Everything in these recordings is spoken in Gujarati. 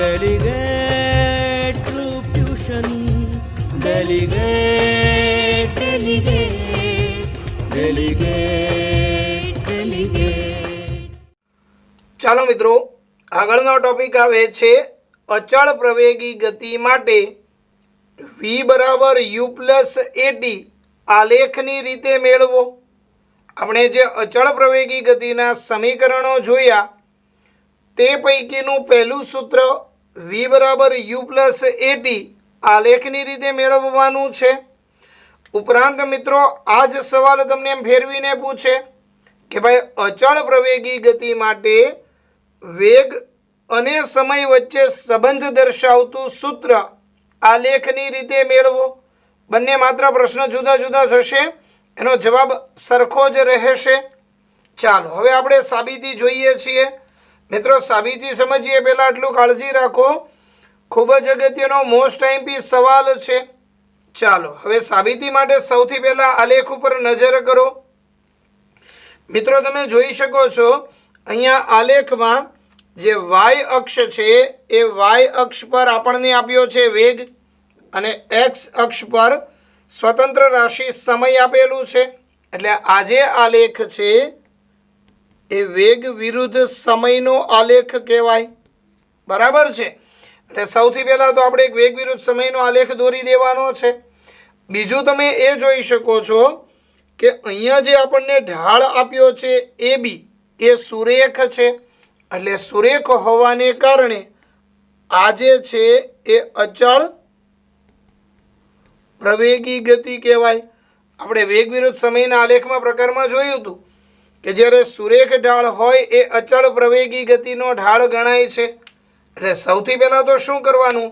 Delegate troop tuition. Delegate, delegate, delegate, delegate. ચાલો મિત્રો, આગળનો ટોપિક આવે છે અચળ પ્રવેગી ગતિ માટે v બરાબર u પ્લસ એટી આલેખની રીતે મેળવો. આપણે જે અચળ પ્રવેગી ગતિના સમીકરણો જોયા તે પૈકીનું પહેલું સૂત્ર v બરાબર u પ્લસ એટી આલેખની રીતે મેળવવાનું છે. ઉપરાંત મિત્રો આ જ સવાલ તમને એમ ફેરવીને પૂછે કે ભાઈ અચળ પ્રવેગી ગતિ માટે વેગ અને સમય વચ્ચે સંબંધ દર્શાવતું સૂત્ર આલેખની રીતે મેળવો. બંને માત્ર પ્રશ્ન જુદા જુદા થશે, એનો જવાબ સરખો જ રહેશે. ચાલો હવે આપણે સાબિતી જોઈએ છીએ. મિત્રો સાબિતી સમજીએ પહેલાં આટલું કાળજી રાખો, ખૂબ જ અગત્યનો મોસ્ટ આઈએમપી સવાલ છે. ચાલો હવે સાબિતી માટે સૌથી પહેલાં આલેખ ઉપર નજર કરો. મિત્રો તમે જોઈ શકો છો અહીંયા આલેખમાં જે વાય અક્ષ છે એ વાય અક્ષ પર આપણને આપ્યો છે વેગ અને એક્સ અક્ષ પર સ્વતંત્ર રાશિ સમય આપેલું છે. એટલે આ જે આલેખ છે એ વેગ વિરુદ્ધ સમયનો આલેખ કહેવાય. બરાબર છે. એટલે સૌથી પહેલાં તો આપણે એક વેગ વિરુદ્ધ સમયનો આલેખ દોરી દેવાનો છે. બીજું તમે એ જોઈ શકો છો કે અહીંયા જે આપણને ઢાળ આપ્યો છે એ બી એ સુરેખ છે. એટલે સુરેખ હોવાને કારણે આ જે છે એ અચળ પ્રવેગી ગતિ કહેવાય. આપણે વેગ વિરુદ્ધ સમયના આલેખમાં પ્રકારમાં જોયું હતું કે જ્યારે સુરેખ ઢાળ હોય એ અચળ પ્રવેગી ગતિનો ઢાળ ગણાય છે. એટલે સૌથી પહેલાં તો શું કરવાનું,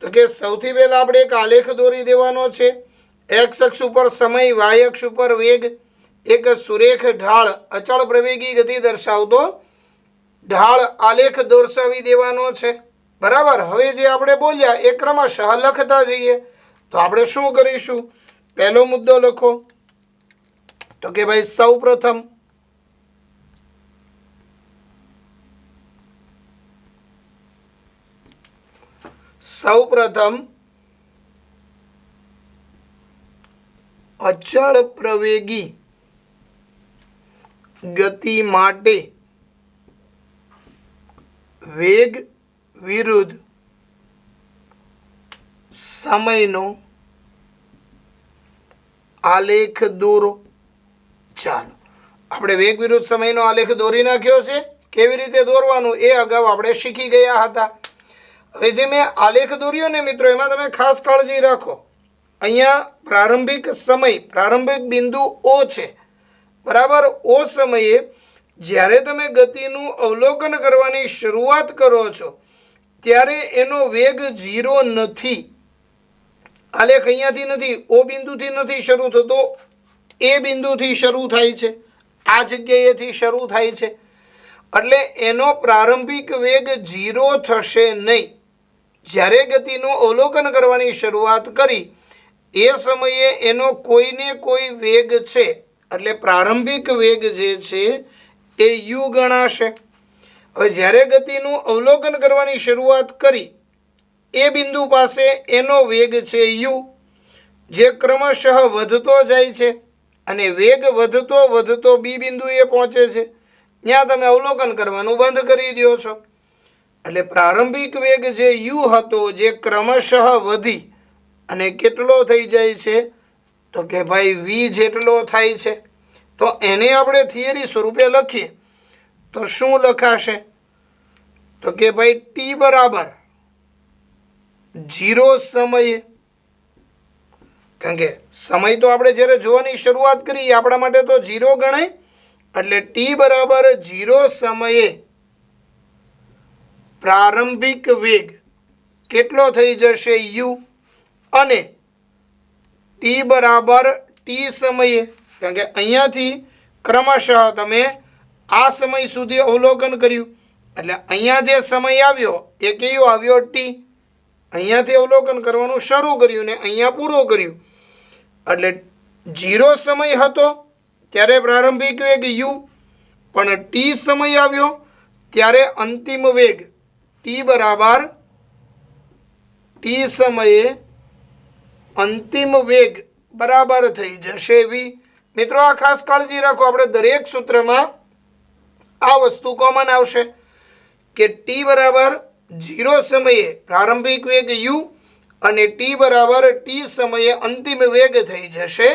તો કે સૌથી પહેલાં આપણે એક આલેખ દોરી દેવાનો છે. એક્સ અક્ષ ઉપર સમય, વાય અક્ષ ઉપર વેગ, એક સુરેખ ઢાળ અચળ પ્રવેગી ગતિ દર્શાવતો ઢાળ આલેખ દર્શાવી દેવાનો છે. બરાબર. હવે જે આપણે બોલ્યા એ ક્રમશઃ લખતા જઈએ. તો આપણે શું કરીશું, પહેલો મુદ્દો લખો તો કે ભાઈ સૌપ્રથમ અચળ પ્રવેગી ગતિ માટે વેગ વિરુદ્ધ સમયનો આલેખ દોરો. ચાલો આપણે વેગ વિરુદ્ધ સમયનો આલેખ દોરી નાખ્યો છે. કેવી રીતે દોરવાનું એ અગાઉ આપણે શીખી ગયા હતા. હવે જે મેં આલેખ દોર્યો ને મિત્રો, એમાં તમે ખાસ કાળજી રાખો. અહીંયા પ્રારંભિક સમય, પ્રારંભિક બિંદુ ઓ છે. બરાબર. ઓ સમયે જ્યારે તમે ગતિનું અવલોકન કરવાની શરૂઆત કરો છો ત્યારે એનો વેગ 0 નથી. આલેખ અહીંયાથી નથી, ઓ બિંદુથી નથી શરૂ થતો, એ બિંદુથી શરૂ થાય છે, આ જગ્યાએથી શરૂ થાય છે. એટલે એનો પ્રારંભિક વેગ 0 થશે નહીં. જ્યારે ગતિનું અવલોકન કરવાની શરૂઆત કરી એ સમયે એનો કોઈને કોઈ વેગ છે. એટલે પ્રારંભિક વેગ જે છે એ યુ ગણાશે. હવે જ્યારે ગતિનું અવલોકન કરવાની શરૂઆત કરી એ બિંદુ પાસે એનો વેગ છે યુ, જે ક્રમશઃ વધતો જાય છે અને વેગ વધતો વધતો બી બિંદુએ પહોંચે છે. ત્યાં તમે અવલોકન કરવાનું બંધ કરી દો છો. એટલે પ્રારંભિક વેગ જે યુ હતો, જે ક્રમશઃ વધી અને કેટલો થઈ જાય છે, તો કે ભાઈ વી જેટલો થાય છે. તો એને આપણે થિયરી સ્વરૂપે લખીએ તો શું લખાશે, તો કે ભાઈ ટી બરાબર 0 સમયે, કારણ કે સમય તો આપણે જ્યારે જોવાની શરૂઆત કરી આપણા માટે તો 0 ગણાય. એટલે ટી બરાબર 0 સમયે પ્રારંભિક વેગ કેટલો થઈ જશે યુ, અને ટી બરાબર ટી સમયે, કારણ કે અહીંયાથી ક્રમશઃ તમે આ સમય સુધી અવલોકન કર્યું. એટલે અહીંયા જે સમય આવ્યો એ કયો આવ્યો, ટી. અહીંયાથી અવલોકન કરવાનું શરૂ કર્યું ને અહીંયા પૂરું કર્યું. એટલે 0 સમય હતો ત્યારે પ્રારંભિક વેગ યુ, પણ ટી સમય આવ્યો ત્યારે અંતિમ વેગ ટી બરાબર ટી સમયે અંતિમ વેગ બરાબર થઈ જશે વી. મિત્રો આ ખાસ કાળજી રાખો, આપણે દરેક સૂત્રમાં આ વસ્તુ કોમન આવશે કે ટી બરાબર 0 સમયે પ્રારંભિક વેગ યુ અને ટી બરાબર ટી સમયે અંતિમ વેગ થઈ જશે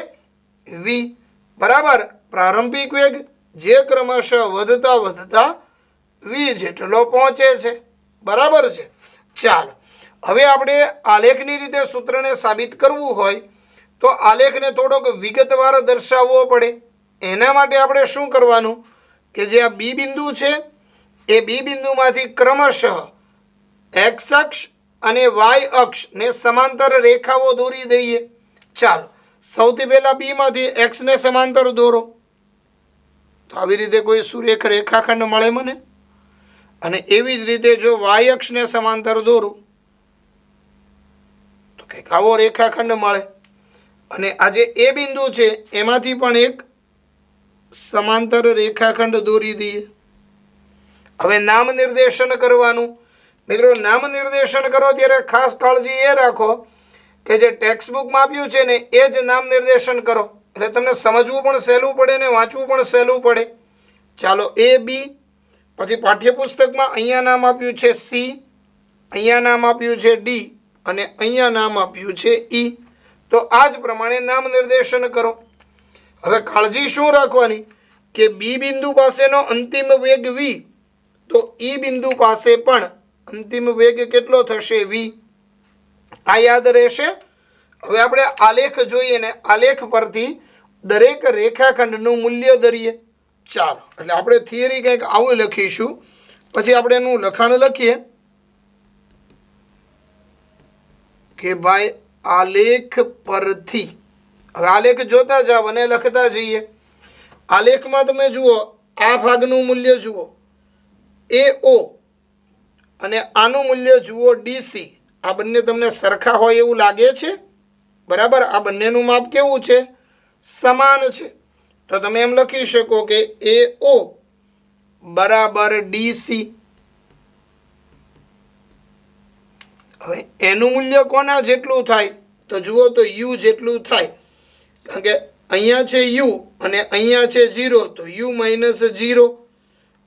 વી. બરાબર, પ્રારંભિક વેગ જે ક્રમશઃ વધતા વધતા વી જેટલો પહોંચે છે. બરાબર છે. ચાલો, હવે આપણે આલેખની રીતે સૂત્રને સાબિત કરવું હોય તો આલેખને થોડોક વિગતવાર દર્શાવવો પડે. એના માટે આપણે શું કરવાનું કે જે આ બી બિંદુ છે એ બી બિંદુમાંથી ક્રમશઃ એક્સ અક્ષ અને વાય અક્ષને સમાંતર રેખાઓ દોરી દઈએ. ચાલો, સૌથી પહેલા બી માંથી એક્સ ને સમાંતર દોરો. તો આવી રીતે કોઈ સુરેખ રેખાખંડ મળે મને. અને એવી જ રીતે જો વાય અક્ષને સમાંતર દોરું તો કંઈક આવો રેખાખંડ મળે. અને આ જે એ બિંદુ છે એમાંથી પણ એક સમાંતર રેખાખંડ દોરી દઈએ. હવે નામ નિર્દેશન કરવાનું. મિત્રો, નામ નિર્દેશન કરો ત્યારે ખાસ કાળજી એ રાખો કે જે ટેક્સ્ટ બુકમાં આપ્યું છે ને એ જ નામ નિર્દેશન કરો, એટલે તમને સમજવું પણ સહેલું પડે ને વાંચવું પણ સહેલું પડે. ચાલો, એ બી, પછી પાઠ્યપુસ્તકમાં અહીંયા નામ આપ્યું છે સી, અહીંયા નામ આપ્યું છે ડી અને અહીંયા નામ આપ્યું છે ઈ. તો આ જ પ્રમાણે નામ નિર્દેશન કરો. હવે કાળજી શું રાખવાની કે બી બિંદુ પાસેનો અંતિમ વેગ વી, તો ઈ બિંદુ પાસે પણ અંતિમ વેગ કેટલો થશે વી. આ યાદ રહેશે. હવે આપણે આલેખ જોઈએ ને આલેખ પરથી દરેક રેખાખંડનું મૂલ્ય ધરીએ. ચાલો, એટલે આપણે થિયરી કંઈક આવું લખીશું, પછી આપણે એનું લખાણ લખીએ કે ભાઈ આલેખ પરથી. હવે આલેખ જોતા જાવ અને લખતા જઈએ. આલેખમાં તમે જુઓ, આ ભાગનું મૂલ્ય જુઓ એ ઓ અને આનું મૂલ્ય જુઓ ડીસી. આ બંને તમને સરખા હોય એવું લાગે છે? બરાબર, આ બંનેનું માપ કેવું છે? સમાન છે. તો તમે એમ લખી શકો કે એ ઓ બરાબર ડીસી. હવે એનું મૂલ્ય કોના જેટલું થાય તો જુઓ તો યુ જેટલું થાય, કારણ કે અહીંયા છે યુ અને અહીંયા છે 0, તો યુ માઇનસ 0.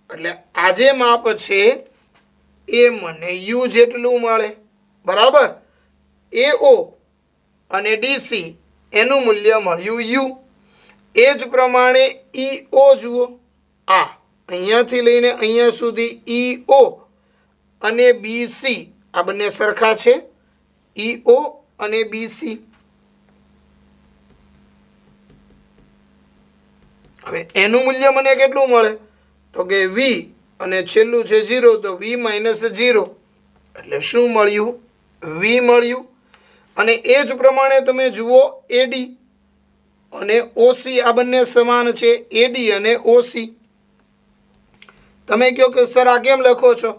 એટલે આ જે માપ છે એ મને યુ જેટલું મળે. બરાબર, એ ઓ અને ડીસી એનું મૂલ્ય મળ્યું યુ. એ જ પ્રમાણે ઈ ઓ જુઓ, આ અહીંયાથી લઈને અહીંયા સુધી ઈ ઓ અને બીસી આ બંને સરખા છે, ઈ ઓ અને બીસી. હવે એનું મૂલ્ય મને કેટલું મળે તો કે વી અને છેલ્લું છે 0, તો વી માઇનસ 0 એટલે શું મળ્યું? વી મળ્યું. અને એ જ પ્રમાણે તમે જુઓ એડી અને ઓસી આ બંને સમાન છે, એડી અને ઓસી. તમે કહો કે સર આ કેમ લખો છો?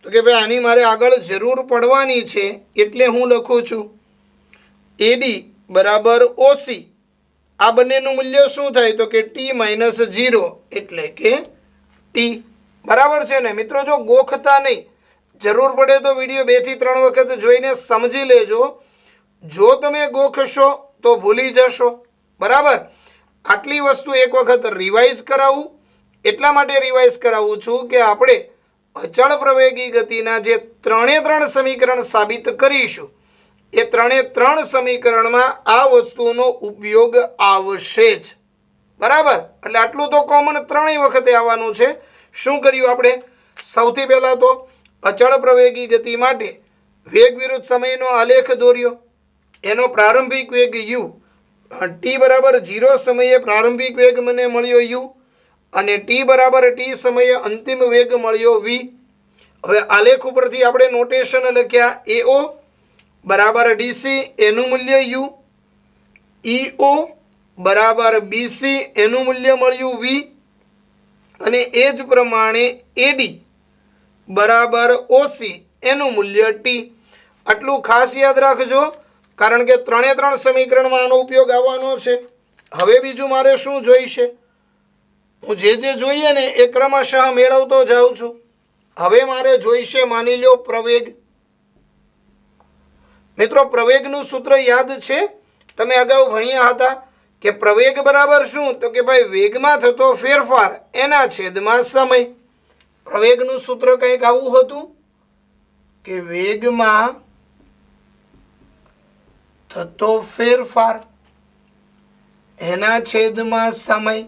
તો કે ભાઈ આની મારે આગળ જરૂર પડવાની છે એટલે હું લખું છું. એડી બરાબર ઓસી આ બંનેનું મૂલ્ય શું થાય તો કે ટી માઇનસ 0 એટલે કે ટી. બરાબર છે ને મિત્રો? જો ગોખતા નહીં, જરૂર પડે તો વિડીયો 2 થી 3 વખત જોઈને સમજી લેજો. જો તમે ગોખશો તો ભૂલી જશો. બરાબર, આટલી વસ્તુ એક વખત રિવાઇઝ કરાવું. એટલા માટે રિવાઇઝ કરાવું છું કે આપણે અચળ પ્રવેગી ગતિના જે 3 સમીકરણ સાબિત કરીશું એ 3 સમીકરણમાં આ વસ્તુનો ઉપયોગ આવશે જ. બરાબર, એટલે આટલું તો કોમન 3 વખતે આવવાનું છે. શું કર્યું આપણે? સૌથી પહેલાં તો અચળ પ્રવેગી ગતિ માટે વેગ વિરુદ્ધ સમયનો આલેખ દોર્યો. એનો પ્રારંભિક વેગ યુ, ટી બરાબર 0 સમયે પ્રારંભિક વેગ મને મળ્યો યુ અને ટી બરાબર ટી સમયે અંતિમ વેગ મળ્યો વી. હવે આલેખ ઉપરથી આપણે નોટેશન લખ્યા એ ઓ બરાબર ડીસી એનું મૂલ્ય યુ, ઈ ઓ બરાબર બીસી એનું મૂલ્ય મળ્યું વી અને એ જ પ્રમાણે એડી બરાબર ઓસી એનું મૂલ્ય ટી. આટલું ખાસ યાદ રાખજો, કારણ કે 3 સમીકરણમાં આનો ઉપયોગ આવવાનો છે. હવે બીજું મારે શું જોઈશે? હું જે જોઈએ ને એ ક્રમશઃ મેળવતો જાઉં છું. હવે મારે જોઈશે માની લો પ્રવેગ. મિત્રો પ્રવેગનું સૂત્ર યાદ છે? તમે અગાઉ ભણ્યા હતા કે પ્રવેગ બરાબર શું? તો કે ભાઈ વેગમાં થતો ફેરફાર એના છેદમાં સમય. પ્રવેગનું સૂત્ર કંઈક આવું હતું કે વેગમાં થતો ફેરફાર એના છેદમાં સમય.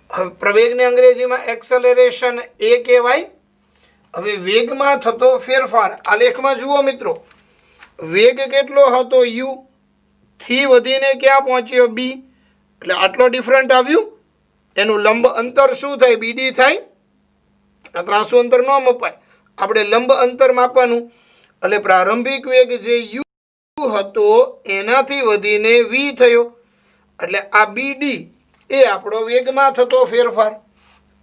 હવે પ્રવેગને અંગ્રેજીમાં એક્સેલરેશન એ કહેવાય. હવે વેગમાં થતો ફેરફાર આલેખમાં જુઓ મિત્રો, વેગ કેટલો હતો? યુ થી વધીને ક્યાં પહોંચ્યો? બી. એટલે આટલો ડિફરન્ટ આવ્યું. એનું લંબ અંતર શું થાય? બીડી થાય. આ ત્રાંસુ અંતર ન મપાય, આપણે લંબ અંતર માપવાનું. એટલે પ્રારંભિક વેગ જે યુ હતો એનાથી વધીને વી થયો. એટલે આ બીડી એ આપણો વેગમાં થતો ફેરફાર.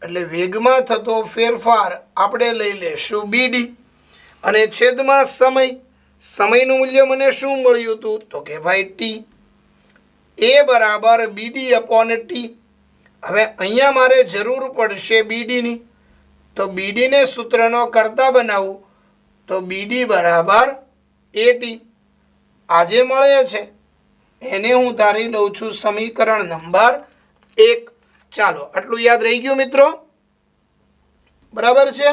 એટલે વેગમાં થતો ફેરફાર આપણે લઈ લેશું બીડી. અને છેદમાં સમય. સમયનું મૂલ્ય મને શું મળ્યું હતું? તો કે ભાઈ ટી. એ બરાબર બીડી અપોન ટી. હવે અહીંયા મારે જરૂર પડશે બીડીની. તો બીડીને સૂત્રનો કરતા બનાવું તો બીડી બરાબર એટી. આજે મળે છે એને હું ધારી લઉં છું સમીકરણ નંબર 1. ચાલો આટલું યાદ રહી ગયું મિત્રો? બરાબર છે.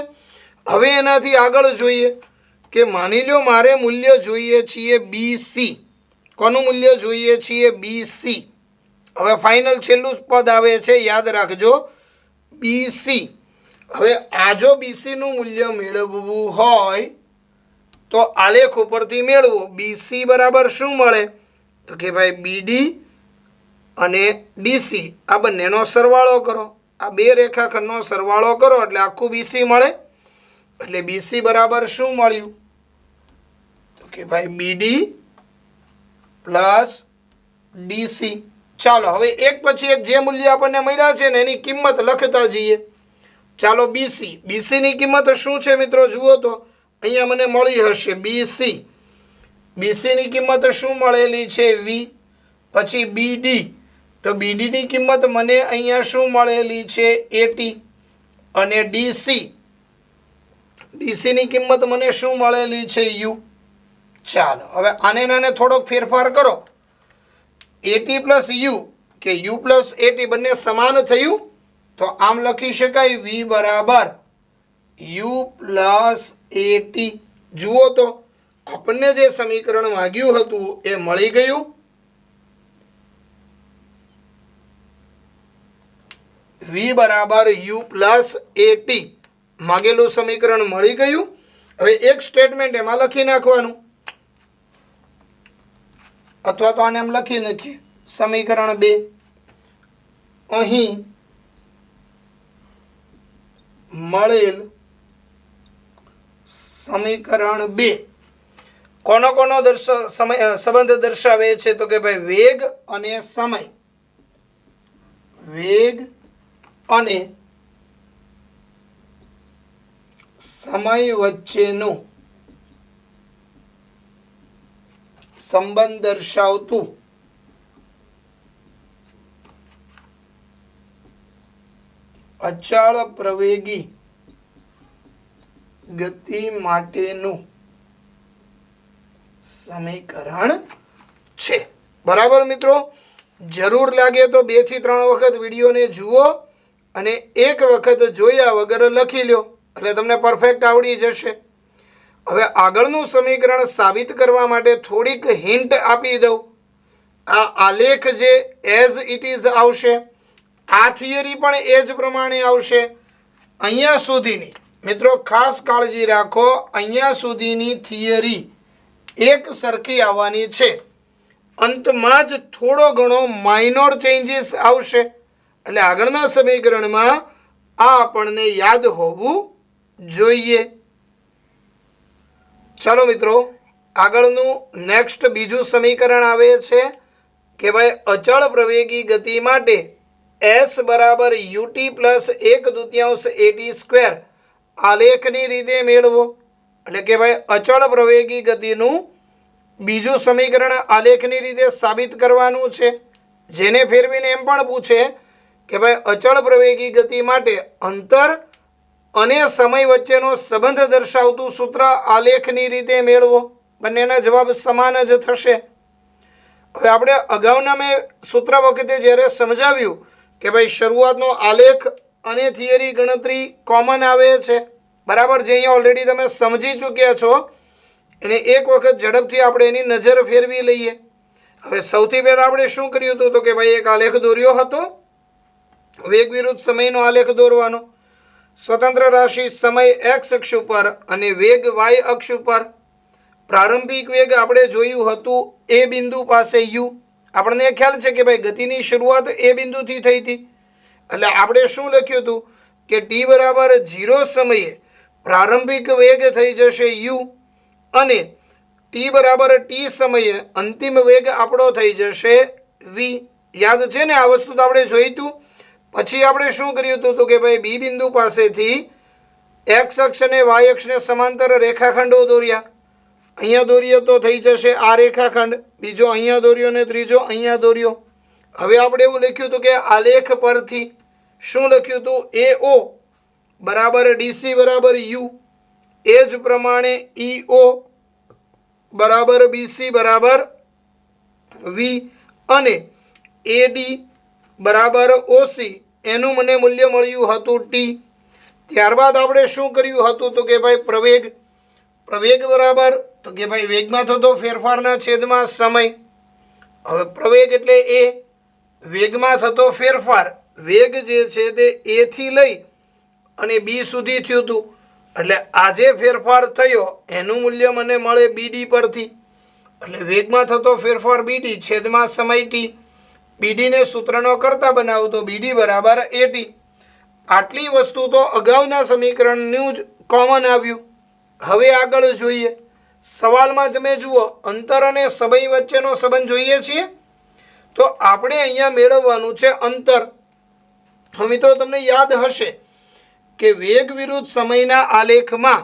હવે એનાથી આગળ જોઈએ કે માની લો મારે મૂલ્ય જોઈએ છીએ BC. કોનું મૂલ્ય જોઈએ છીએ? BC. હવે ફાઇનલ છેલ્લું પદ આવે છે, યાદ રાખજો, BC. હવે આ જો BC નું મૂલ્ય મેળવવું હોય તો આલેખ ઉપરથી મેળવો. BC બરાબર શું મળે? તો કે ભાઈ BD અને DC આ બંનેનો સરવાળો કરો. આ બે રેખાખંડનો સરવાળો કરો એટલે આખું BC મળે. એટલે BC બરાબર શું મળ્યું? તો કે ભાઈ BD પ્લસ DC. ચાલો હવે એક પછી એક જે મૂલ્ય આપણને મળ્યા છે ને એની કિંમત લખતા જઈએ. ચાલો BC. BC ની કિંમત શું છે મિત્રો? જુઓ તો અહીંયા મને મળી હશે BC. BC ની કિંમત શું મળેલી છે? V. પછી BD. તો BD ની કિંમત મને અહીંયા શું મળેલી છે? 80. અને DC. DC ની કિંમત મને શું મળેલી છે? U. ચાલો હવે આને નાને થોડોક ફેરફાર કરો. 80 પ્લસ U કે U પ્લસ 80 બંને સમાન થયું. તો આમ લખી શકાય V બરાબર U પ્લસ 80. જુઓ તો આપણને જે સમીકરણ માંગ્યું હતું એ મળી ગયું. V બરાબર U પ્લસ 80 માંગેલું સમીકરણ મળી ગયું. હવે એક સ્ટેટમેન્ટ એમાં લખી નાખવાનું, અથવા તો આને એમ લખી નાખીએ સમીકરણ 2. અહીં મળેલ સમીકરણ 2 કોનો કોનો સંબંધ દર્શાવે છે? તો કે ભાઈ વેગ અને સમય. વેગ અને સમય વચ્ચેનું સંબંધ દર્શાવતું અચળ પ્રવેગી ગતિ માટેનું સમીકરણ છે. બરાબર મિત્રો? જરૂર લાગે તો 2 થી 3 વખત વિડીયોને જુઓ અને એક વખત જોયા વગર લખી લો એટલે તમને પરફેક્ટ આવડી જશે. હવે આગળનું સમીકરણ સાબિત કરવા માટે થોડીક હિન્ટ આપી દઉં. આ આલેખ જે એઝ ઇટ ઇઝ આવશે, આ થિયરી પણ એ જ પ્રમાણે આવશે. અહીંયા સુધીની મિત્રો ખાસ કાળજી રાખો, અહીંયા સુધીની થિયરી એક સરખી આવવાની છે. અંતમાં જ થોડો ઘણો માઇનોર ચેન્જીસ આવશે. એટલે આગળના સમીકરણમાં આ આપણને યાદ હોવું જોઈએ. ચાલો મિત્રો આગળનું નેક્સ્ટ બીજું સમીકરણ આવે છે કે ભાઈ અચળ પ્રવેગી ગતિ માટે S બરાબર ut પ્લસ 1/2 at² આલેખની રીતે મેળવો. એટલે કે ભાઈ અચળ પ્રવેગી ગતિનું બીજું સમીકરણ આલેખની રીતે સાબિત કરવાનું છે. જેને ફેરવીને એમ પણ પૂછે કે ભાઈ અચળ પ્રવેગી ગતિ માટે અંતર અને સમય વચ્ચેનો સંબંધ દર્શાવતું સૂત્ર આલેખની રીતે મેળવો. બંનેના જવાબ સમાન જ થશે. હવે આપણે અગાઉના મેં સૂત્ર વખતે જ્યારે સમજાવ્યું કે ભાઈ શરૂઆતનો આલેખ અને થિયરી ગણતરી કોમન આવે છે, બરાબર, જે અહીંયા ઓલરેડી તમે સમજી ચૂક્યા છો, એને એક વખત ઝડપથી આપણે એની નજર ફેરવી લઈએ. હવે સૌથી પહેલાં આપણે શું કર્યું હતું તો કે ભાઈ એક આલેખ દોર્યો હતો, વેગ વિરુદ્ધ સમયનો આલેખ દોરવાનો. સ્વતંત્ર રાશિ સમય એક્સ અક્ષ ઉપર અને વેગ વાય અક્ષ ઉપર. પ્રારંભિક વેગ આપણે જોયું હતું એ બિંદુ પાસે યુ. આપણને ખ્યાલ છે કે ભાઈ ગતિની શરૂઆત એ બિંદુથી થઈ હતી, એટલે આપણે શું લખ્યું હતું કે ટી બરાબર 0 સમયે પ્રારંભિક વેગ થઈ જશે યુ અને ટી બરાબર ટી સમયે અંતિમ વેગ આપણો થઈ જશે વી. યાદ છે ને આ વસ્તુ તો આપણે જોઈ હતું. પછી આપણે શું કર્યું હતું તો કે ભાઈ બી બિંદુ પાસેથી એક્સ અક્ષ અને વાય અક્ષને સમાંતર રેખાખંડો દોર્યા. અહીંયા દોરીએ તો થઈ જશે આ રેખાખંડ, બીજો અહીંયા દોર્યો ને ત્રીજો અહીંયા દોર્યો. હવે આપણે એવું લખ્યું હતું કે આલેખ પરથી શું લખ્યું હતું, એ ઓ બરાબર ડીસી બરાબર યુ, એ જ પ્રમાણે ઈ ઓ બરાબર બીસી બરાબર વી અને એડી બરાબર ઓસી, એનું મને મૂલ્ય મળ્યું હતું ટી. ત્યારબાદ આપણે શું કર્યું હતું તો કે ભાઈ પ્રવેગ બરાબર તો કે ભાઈ વેગમાં થતો ફેરફારના છેદમાં સમય. હવે પ્રવેગ એટલે એ, વેગમાં થતો ફેરફાર, વેગ જે છે તે એ થી લઈ અને બી સુધી થયું હતું, એટલે આજે ફેરફાર થયો એનું મૂલ્ય મને મળે બીડી પરથી. એટલે વેગમાં થતો ફેરફાર બીડી છેદમાં સમય ટી. બીડીને સૂત્રનો કરતા બનાવો તો બીડી બરાબર એટી. આટલી વસ્તુ તો અગાઉના સમીકરણનું જ કોમન આવ્યું. હવે આગળ જોઈએ. સવાલમાં તમે જુઓ અંતર અને સમય વચ્ચેનો સંબંધ જોઈએ છીએ, તો આપણે અહીંયા મેળવવાનું છે અંતર. હવે મિત્રો તમને યાદ હશે કે વેગ વિરુદ્ધ સમયના આલેખમાં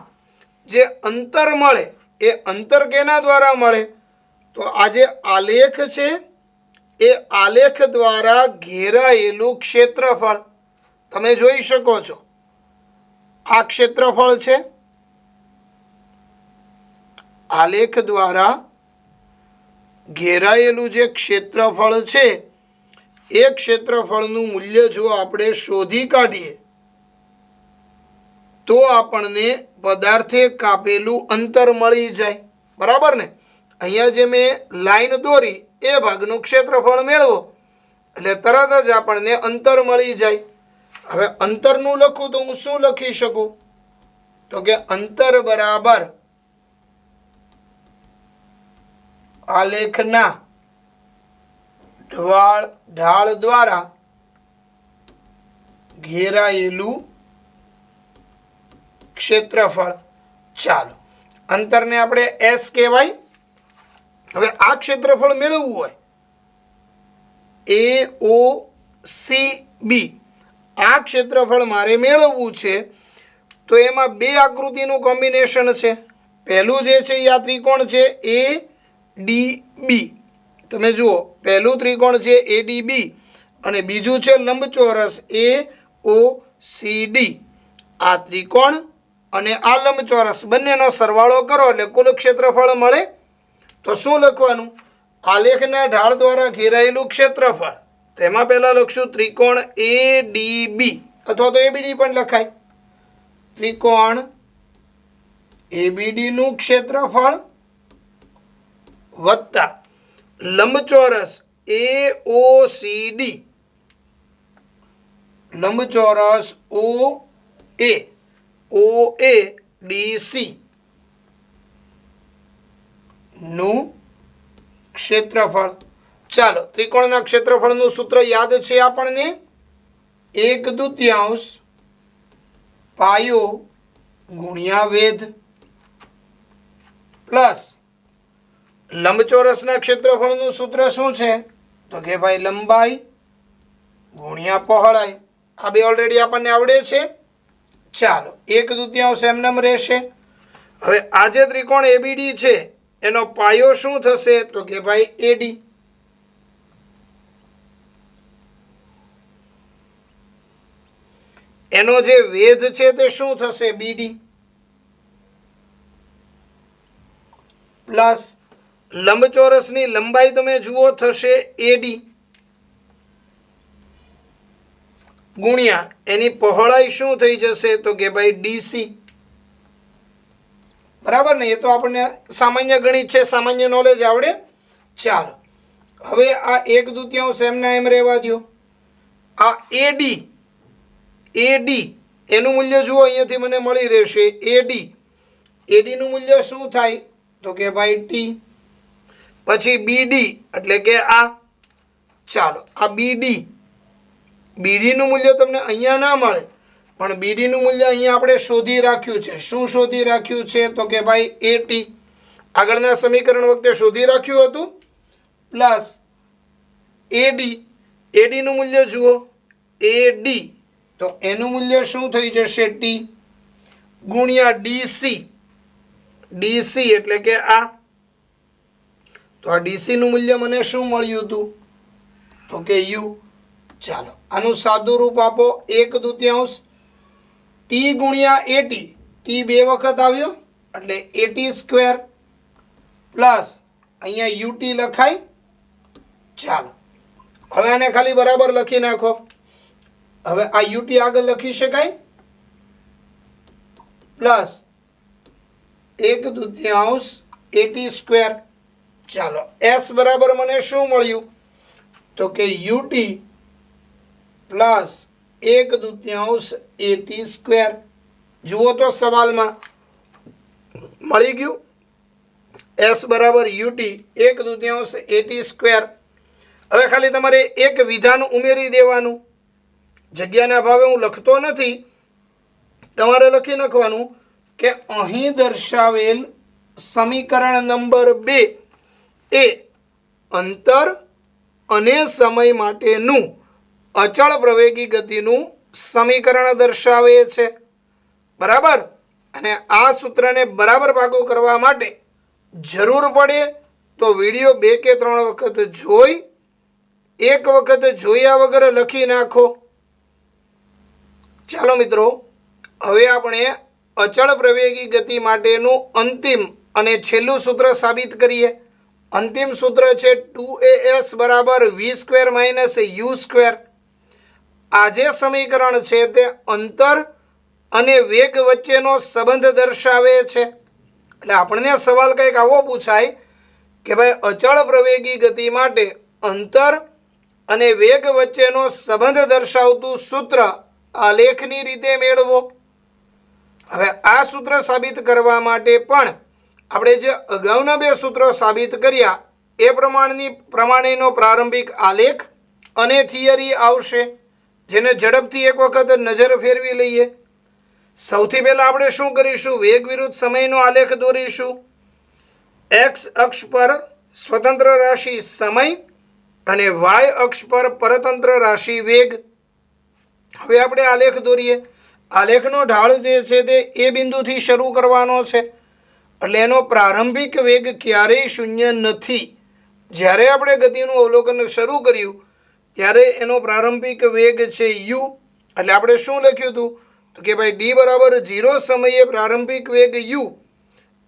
જે અંતર મળે એ અંતર કેના દ્વારા મળે તો આ જે આલેખ છે એ આલેખ દ્વારા ઘેરાયેલું ક્ષેત્રફળ તમે જોઈ શકો છો. આ ક્ષેત્રફળ છે, આલેખ દ્વારા ઘેરાયેલું જે ક્ષેત્રફળ છે એ ક્ષેત્રફળનું મૂલ્ય જો આપણે શોધી કાઢીએ તો આપણને પદાર્થે કાપેલું અંતર મળી જાય, બરાબર ને. અહીંયા જે મેં લાઈન દોરી એ ભાગનું ક્ષેત્રફળ મેળવો એટલે તરત જ આપણને અંતર મળી જાય. હવે અંતરનું લખું તો હું શું લખી શકું તો કે અંતર બરાબર આલેખના ઢાળ દ્વારા ઘેરાયેલું ક્ષેત્રફળ. ચાલો અંતરને આપણે એસ કહેવાય. હવે આ ક્ષેત્રફળ મેળવવું હોય એ ઓ સી બી, આ ક્ષેત્રફળ મારે મેળવવું છે તો એમાં બે આકૃતિનું કોમ્બિનેશન છે. પહેલું જે છે એ આ ત્રિકોણ છે એ ડી બી. તમે જુઓ પહેલું ત્રિકોણ છે એ ડી બી અને બીજું છે લંબચોરસ એ ઓ સી ડી. આ ત્રિકોણ અને આ લંબચોરસ બંનેનો સરવાળો કરો એટલે કુલ ક્ષેત્રફળ મળે. તો શું લખવાનું, આલેખના ઢાળ દ્વારા ઘેરાયેલું ક્ષેત્રફળ. તેમાં પહેલાં લખશું ત્રિકોણ એ ડી બી અથવા તો એબીડી પણ લખાય. ત્રિકોણ એબીડીનું ક્ષેત્રફળ વત્તા લંબચોરસ એ ઓ સી ડી, લંબચોરસ ઓ એ ડી સી નું ક્ષેત્રફળ. ચાલો ત્રિકોણના ક્ષેત્રફળનું સૂત્ર યાદ છે આપણને, 1/2 પાયો ગુણ્યા વેધ પ્લસ લંબચોરસના ક્ષેત્રફળનું સૂત્ર શું છે તો કે ભાઈ લંબાઈ ગુણ્યા પહોળાઈ. આ બે ઓલરેડી આપણને આવડે છે. ચાલો 1/2 એમનેમ રહેશે. હવે આ જે ત્રિકોણ એબીડી છે એનો પાયો શું થશે તો કે ભાઈ એડી. એનો જે વેધ છે તે શું થશે બીડી. પ્લસ લંબચોરસની લંબાઈ તમે જુઓ થશે એડી ગુણ્યા એની પહોળાઈ શું થઈ જશે તો કે ભાઈ ડીસી. બરાબર ને? એ તો આપણને સામાન્ય ગણિત છે, સામાન્ય નોલેજ આવડે. ચાલો હવે આ 1/2 એમના એમ રહેવા દો. આ એડી એનું મૂલ્ય જુઓ, અહીંયાથી મને મળી રહેશે એડીનું મૂલ્ય શું થાય તો કે ભાઈ ટી. પછી બીડી એટલે કે આ, ચાલો આ બીડીનું મૂલ્ય તમને અહીંયા ના મળે, પણ બીડીનું મૂલ્ય અહીંયા આપણે શોધી રાખ્યું છે. શું શોધી રાખ્યું છે તો કે ભાઈ એટી. આગળના સમીકરણ વખતે શોધી રાખ્યું હતું. પ્લસ એડીનું મૂલ્ય જુઓ એડી, તો એનું મૂલ્ય શું થઈ જશે ટી ગુણ્યા ડીસી એટલે કે આ. તો આ ડીસીનું મૂલ્ય મને શું મળ્યું હતું તો કે યુ. ચાલો આનું સાદું રૂપ આપો 1/2 ટી ગુણ્યા એટી. ટી 2 વખત આવ્યો એટલે એટી સ્ક્વેર પ્લસ અહીંયા યુટી લખાય. ચાલો હવે આને ખાલી બરાબર લખી નાખો. હવે આ યુટી આગળ લખી શકાય પ્લસ 1/2 એટી સ્ક્વેર. ચાલો એસ બરાબર મને શું મળ્યું તો કે યુટી પ્લસ 1/2 એટી સ્ક્વેર. જુઓ તો સવાલમાં મળી ગયું. એસ બરાબર યુટી 1/2 એટી સ્ક્વેર. હવે ખાલી તમારે એક વિધાન ઉમેરી દેવાનું. જગ્યાના ભાવે હું લખતો નથી, તમારે લખી નાખવાનું કે અહીં દર્શાવેલ સમીકરણ નંબર 2 એ અંતર અને સમય માટેનું અચળ પ્રવેગી ગતિનું સમીકરણ દર્શાવે છે. બરાબર? અને આ સૂત્રને બરાબર પાકું કરવા માટે જરૂર પડે તો વિડીયો 2 કે 3 વખત જોઈ, એક વખત જોયા વગર લખી નાખો. ચાલો મિત્રો, હવે આપણે અચળ પ્રવેગી ગતિ માટેનું અંતિમ અને છેલ્લું સૂત્ર સાબિત કરીએ. અંતિમ સૂત્ર છે 2as બરાબર v² માઇનસ u². આ જે સમીકરણ છે તે અંતર અને વેગ વચ્ચેનો સંબંધ દર્શાવે છે. એટલે આપણને સવાલ કંઈક આવો પૂછાય કે ભાઈ અચળ પ્રવેગી ગતિ માટે અંતર અને વેગ વચ્ચેનો સંબંધ દર્શાવતું સૂત્ર આલેખની રીતે મેળવો. હવે આ સૂત્ર સાબિત કરવા માટે પણ આપણે જે અગાઉના 2 સૂત્રો સાબિત કર્યા એ પ્રમાણેનો પ્રારંભિક આલેખ અને થિયરી આવશે, જેને ઝડપથી એક વખત નજર ફેરવી લઈએ. સૌથી પહેલાં આપણે શું કરીશું? વેગ વિરુદ્ધ સમયનો આલેખ દોરીશું. એક્સ અક્ષ પર સ્વતંત્ર રાશિ સમય અને વાય અક્ષ પર પરતંત્ર રાશિ વેગ. હવે આપણે આલેખ દોરીએ. આલેખનો ઢાળ જે છે તે એ બિંદુથી શરૂ કરવાનો છે, એટલે એનો પ્રારંભિક વેગ ક્યારેય શૂન્ય નથી. જ્યારે આપણે ગતિનું અવલોકન શરૂ કર્યું ત્યારે એનો પ્રારંભિક વેગ છે યુ. એટલે આપણે શું લખ્યું હતું તો કે ભાઈ ડી બરાબર 0 સમયે પ્રારંભિક વેગ યુ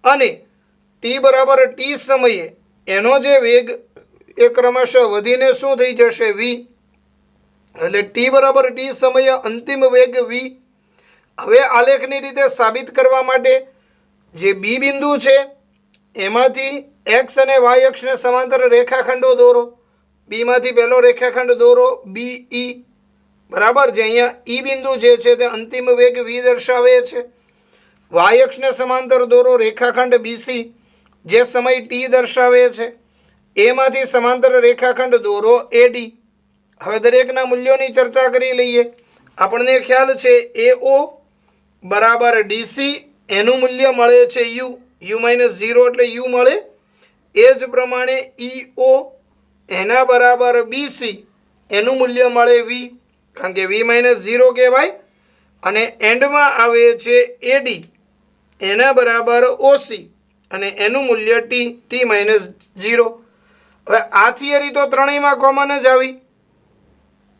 અને ટી બરાબર ટી સમયે એનો જે વેગ એ ક્રમશઃ વધીને શું થઈ જશે વી. એટલે ટી બરાબર ટી સમયે અંતિમ વેગ વી. હવે આલેખની રીતે સાબિત કરવા માટે જે બી બિંદુ છે એમાંથી એક્સ અને વાય અક્ષને સમાંતર રેખાખંડો દોરો. બીમાંથી પહેલો રેખાખંડ દોરો BE. બરાબર? જે અહીંયા ઈ બિંદુ જે છે તે અંતિમ વેગ વી દર્શાવે છે. વાય અક્ષને સમાંતર દોરો રેખાખંડ BC જે સમય ટી દર્શાવે છે. એમાંથી સમાંતર રેખાખંડ દોરો AD. હવે દરેકના મૂલ્યોની ચર્ચા કરી લઈએ. આપણને ખ્યાલ છે AO બરાબર DC, એનું મૂલ્ય મળે છે યુ. u-0 એટલે યુ મળે. એ જ પ્રમાણે EO એના બરાબર BC, એનું મૂલ્ય મળે વી, કારણ કે v-0 કહેવાય. અને એન્ડમાં આવે છે AD, એના બરાબર OC અને એનું મૂલ્ય t-0. હવે આ થિયરી તો ત્રણેયમાં કોમન જ આવી.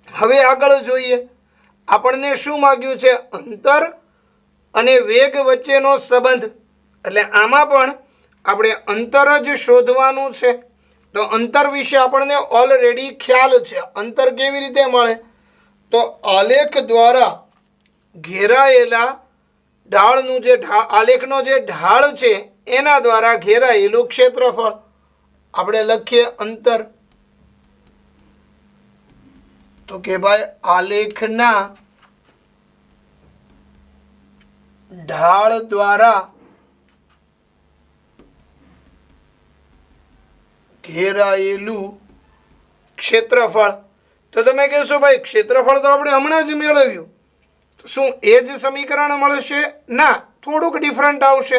હવે આગળ જોઈએ. આપણને શું માગ્યું છે? અંતર અને વેગ વચ્ચેનો સંબંધ. એટલે આમાં પણ આપણે અંતર જ શોધવાનું છે. તો અંતર વિશે આપણને ઓલરેડી ખ્યાલ છે. અંતર કેવી રીતે મળે? તો આલેખ દ્વારા ઘેરાયેલા ઢાળનું જે આલેખનો જે ઢાળ છે એના દ્વારા ઘેરાયેલું ક્ષેત્રફળ આપણે લખીએ અંતર. તો કે ભાઈ આલેખના ઢાળ દ્વારા ઘેરાયેલું ક્ષેત્રફળ. તો તમે કહેશો ભાઈ ક્ષેત્રફળ તો આપણે હમણાં જ મેળવ્યું, શું એ જ સમીકરણ મળશે? ના, થોડુંક ડિફરન્ટ આવશે.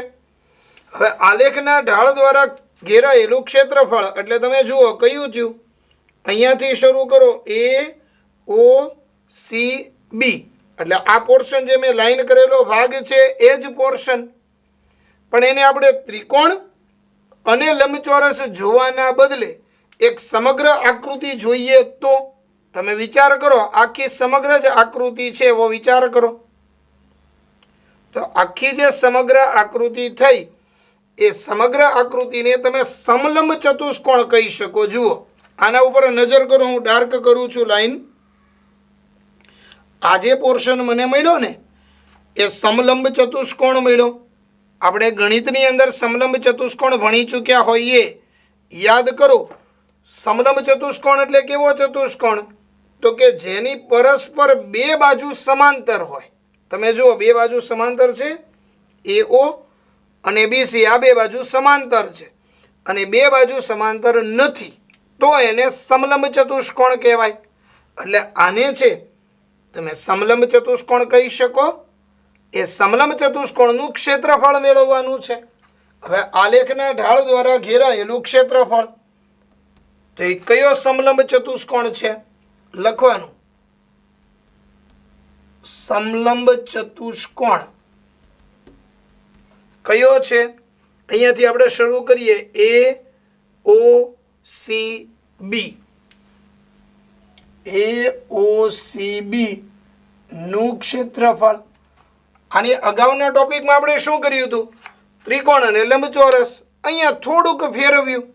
હવે આલેખના ઢાળ દ્વારા ઘેરાયેલું ક્ષેત્રફળ એટલે તમે જુઓ કયું થયું, અહીંયાથી શરૂ કરો AOCB એટલે આ પોર્શન જે મેં લાઈન કરેલો ભાગ છે એ જ પોર્શન, પણ એને આપણે ત્રિકોણ અને લંબચોરસ જોવાના બદલે એક સમગ્ર આકૃતિ જોઈએ. તો તમે વિચાર કરો, આખી સમગ્ર જ આકૃતિ છે એવો વિચાર કરો. તો આખી જે સમગ્ર આકૃતિ થઈ એ સમગ્ર આકૃતિને તમે સમલંબ ચતુષ્કોણ કહી શકો. જુઓ આના ઉપર નજર કરો, હું ડાર્ક કરું છું લાઈન. આ જે પોર્શન મને મળ્યો ને એ સમલંબ ચતુષ્કોણ મળ્યો. આપણે ગણિતની અંદર સમલંબ ચતુષ્કોણ ભણી ચૂક્યા હોઈએ, યાદ કરો. સમલંબ ચતુષ્કોણ એટલે કેવો ચતુષ્કોણ? તો કે જેની પરસ્પર બે બાજુ સમાંતર હોય. તમે જુઓ બે બાજુ સમાંતર છે, AO અને BC આ બે બાજુ સમાંતર છે, અને બે બાજુ સમાંતર નથી તો એને સમલંબ ચતુષ્કોણ કહેવાય. એટલે આને છે તમે સમલંબ ચતુષ્કોણ કહી શકો. એ સમલંબ ચતુષ્કોણનું ક્ષેત્રફળ મેળવવાનું છે. હવે આલેખના ઢાળ દ્વારા ઘેરાયેલું ક્ષેત્રફળ, તો એ કયો સમલંબ ચતુષ્કોણ છે? લખવાનું સમલંબ ચતુષ્કોણ કયો છે? અહીંયાથી આપણે શરૂ કરીએ AOCB. AOCB નું ક્ષેત્રફળ. આની અગાઉના ટોપિકમાં આપણે શું કર્યું હતું? ત્રિકોણ અને લંબચોરસ. અહીંયા થોડુંક ફેરવ્યું.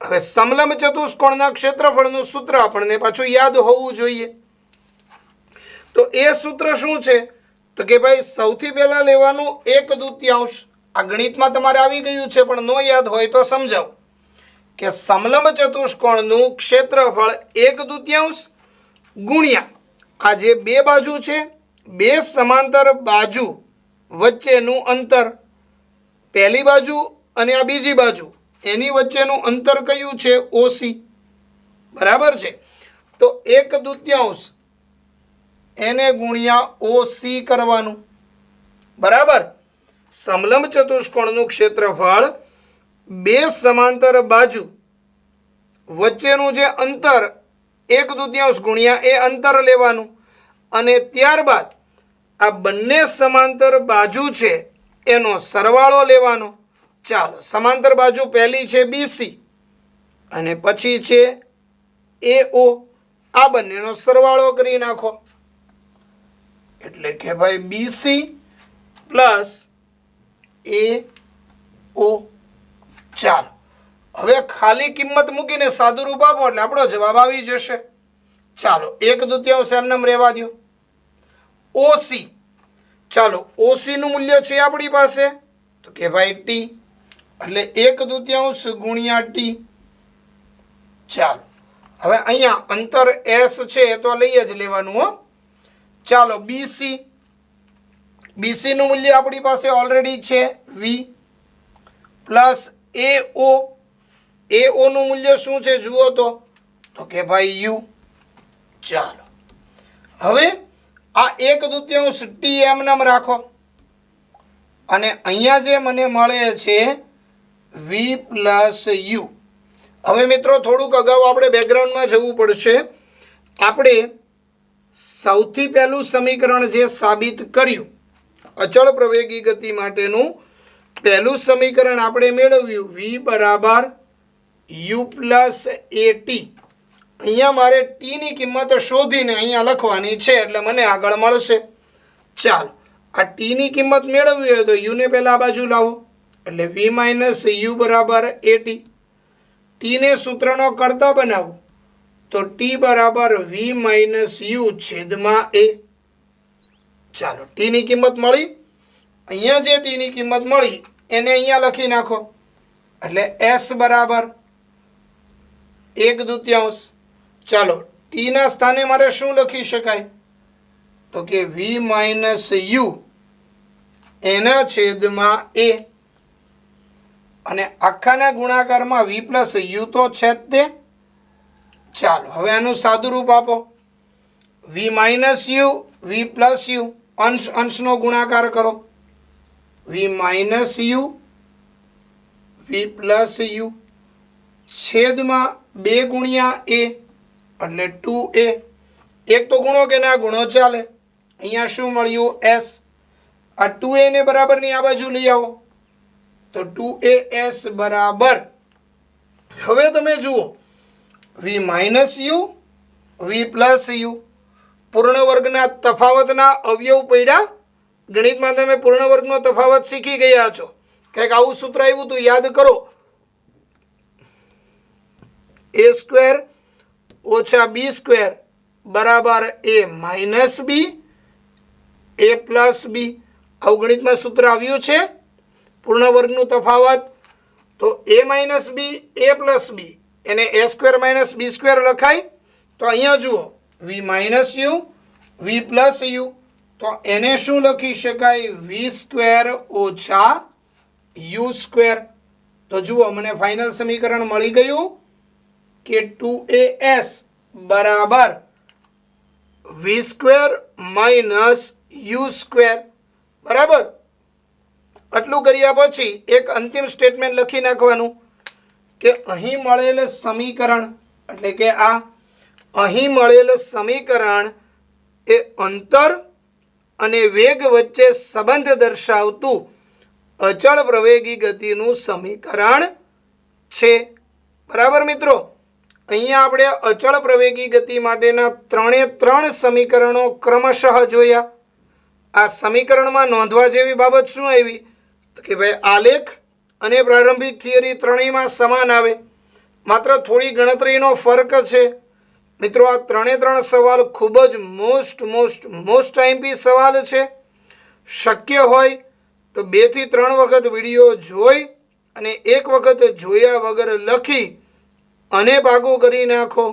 હવે સમલંબ ચતુષ્કોણના ક્ષેત્રફળનું સૂત્ર આપણને પાછું યાદ હોવું જોઈએ. તો એ સૂત્ર શું છે? તો કે ભાઈ સૌથી પહેલા લેવાનું 1/2. આ ગણિતમાં તમારે આવી ગયું છે પણ નો યાદ હોય તો સમજાવ કે સમલંબ ચતુષ્કોણનું ક્ષેત્રફળ 1/2 ગુણ્યા આ જે બે બાજુ છે, બે સમાંતર બાજુ વચ્ચેનું અંતર, પહેલી બાજુ અને આ બીજી બાજુ એની વચ્ચેનું અંતર કયું છે? OC. બરાબર છે. તો 1/2 એને ગુણ્યા OC કરવાનું. બરાબર. સમલંબ ચતુષ્કોણનું ક્ષેત્રફળ બે સમાંતર બાજુ વચ્ચેનું જે અંતર 1/2 ગુણ્યા એ અંતર લેવાનું, અને ત્યારબાદ આ બંને સમાંતર બાજુ છે એનો સરવાળો લેવાનો. ચાલો, સમાંતર બાજુ પહેલી છે BC અને પછી છે AO. આ બંનેનો સરવાળો કરી નાખો એટલે કે ભાઈ BC પ્લસ AO. ચાલો, હવે ખાલી કિંમત મૂકીને સાદું રૂપ આપો એટલે આપણો જવાબ આવી જશે. ચાલો, 1/2 એમનેમ રહેવા દો. OC. ચાલો, OC નું મૂલ્ય છે આપણી પાસે તો કે ભાઈ T, એટલે 1/2 ગુણ્યા T. ચાલો, હવે અહીંયા અંતર S છે તો લઈ જ લેવાનું હો. ચાલો, BC. BC નું મૂલ્ય આપણી પાસે ઓલરેડી છે V પ્લસ AO. AO નું મૂલ્ય શું છે જુઓ તો કે ભાઈ U. ચાલો, હવે આ 1/2 T એમનેમ રાખો અને અહીંયા જે મને મળે છે V પ્લસ U. હવે મિત્રો થોડુંક અગાઉ આપણે બેકગ્રાઉન્ડમાં જવું પડશે. આપણે સૌથી પહેલું સમીકરણ જે સાબિત કર્યું અચળ પ્રવેગી ગતિ માટેનું પહેલું સમીકરણ આપણે મેળવ્યું V બરાબર U પ્લસ AT. અહીંયા મારે ટીની કિંમત શોધીને અહીંયા લખવાની છે એટલે મને આગળ મળશે. ચાલો, આ ટીની કિંમત મેળવવી હોય તો યુને પહેલાં આ બાજુ લાવો એટલે v માઇનસ યુ બરાબર એટી. ટીને સૂત્રનો કરતા બનાવો તો ટી બરાબર v માઇનસ યુ છેદમાં એ. ચાલો ટીની કિંમત મળી. અહીંયા જે ટીની કિંમત મળી એને અહીંયા લખી નાખો એટલે s બરાબર 1/2. ચાલો ટીના સ્થાને મારે શું લખી શકાય તો કે v માઇનસ યુ એના છેદમાં એ. અને આખાના ગુણાકારમાં v પ્લસ યુ તો છે જ તે. ચાલો હવે આનું સાદું રૂપ આપો. v minus u v plus you અંશ અંશનો ગુણાકાર કરો. v minus u v plus you છેદમાં 2 ગુણ્યા a એટલે 2a. એક તો ગુણો કે ના ગુણો ચાલે. અહીંયા શું મળ્યું s. આ 2a ને બરાબરની આ બાજુ લઈ આવો તો 2as બરાબર. હવે તમે જુઓ v minus u v plus you પૂર્ણ વર્ગના તફાવતના અવયવ પડ્યા. ગણિતમાં તમે પૂર્ણ વર્ગનો તફાવત શીખી ગયા છો. કંઈક આવું સૂત્ર આવ્યું હતું યાદ કરો. a સ્ક્વેર ઓછા b સ્ક્વેર બરાબર a minus b a plus b. આવું ગણિતમાં સૂત્ર આવ્યું છે. પૂર્ણ વર્ગનું તફાવત તો a minus b a plus b એને a square minus b square લખાય. તો અહીંયા જુઓ v minus u v plus u તો એને શું લખી શકાય v સ્ક્વેર ઓછા યુ સ્ક્વેર. તો જુઓ મને ફાઇનલ સમીકરણ મળી ગયું કે 2as બરાબર v square minus u square બરાબર. આટલું કર્યા પછી એક અંતિમ સ્ટેટમેન્ટ લખી નાખવાનું કે અહીં મળેલ સમીકરણ એટલે કે આ અહીં મળેલ સમીકરણ એ અંતર અને વેગ વચ્ચે સંબંધ દર્શાવતું અચળ પ્રવેગી ગતિનું સમીકરણ છે. બરાબર મિત્રો. અહીંયા આપણે અચળ પ્રવેગી ગતિ માટેના 3 સમીકરણો ક્રમશઃ જોયા. આ સમીકરણમાં નોંધવા જેવી બાબત શું આવી કે ભાઈ આલેખ અને પ્રારંભિક થિયરી ત્રણેયમાં સમાન આવે. માત્ર થોડી ગણતરીનો ફરક છે. મિત્રો આ 3 સવાલ ખૂબ જ મોસ્ટ આઈએમપી સવાલ છે. શક્ય હોય તો 2 થી 3 વખત વિડીયો જોઈ અને એક વખત જોયા વગર લખી અને ભાગો કરી નાખો.